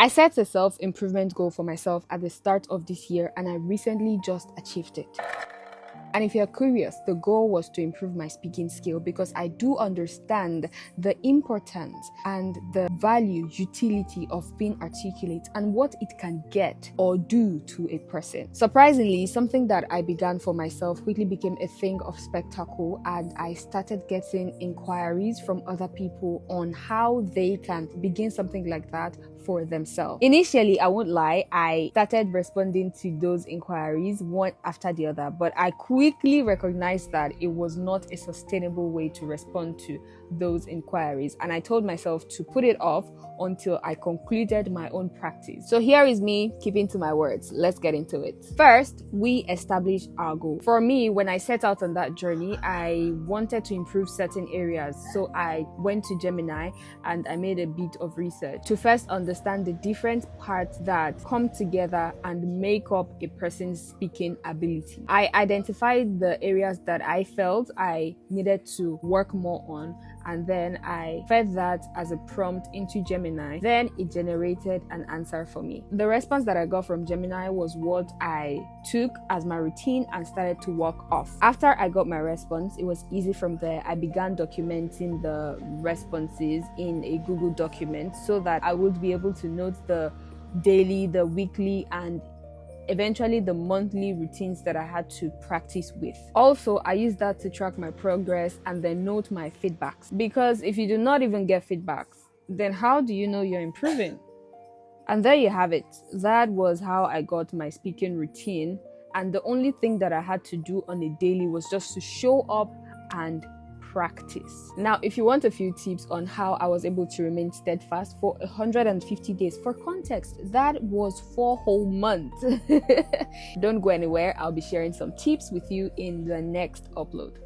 I set a self-improvement goal for myself at the start of this year, and I recently just achieved it. And if you're curious, the goal was to improve my speaking skill because I do understand the importance and the value, utility of being articulate and what it can get or do to a person. Surprisingly, something that I began for myself quickly became a thing of spectacle, and I started getting inquiries from other people on how they can begin something like that for themselves. Initially, I won't lie, I started responding to those inquiries one after the other, but I quickly recognized that it was not a sustainable way to respond to those inquiries, and I told myself to put it off until I concluded my own practice. So here is me keeping to my words. Let's get into it. First, we establish our goal. For me, when I set out on that journey, I wanted to improve certain areas. So I went to Gemini and I made a bit of research to first understand the different parts that come together and make up a person's speaking ability. I identified the areas that I felt I needed to work more on, and then I fed that as a prompt into Gemini. Then it generated an answer for me. The response that I got from Gemini was what I took as my routine and started to work off. After I got my response, it was easy from there. I began documenting the responses in a Google document so that I would be able to note the daily, the weekly, and eventually the monthly routines that I had to practice with. Also, I use that to track my progress and then note my feedbacks. Because if you do not even get feedbacks, then how do you know you're improving? And there you have it. That was how I got my speaking routine. And the only thing that I had to do on a daily was just to show up and practice. Now, if you want a few tips on how I was able to remain steadfast for 150 days, for context, that was 4 whole months. Don't go anywhere. I'll be sharing some tips with you in the next upload.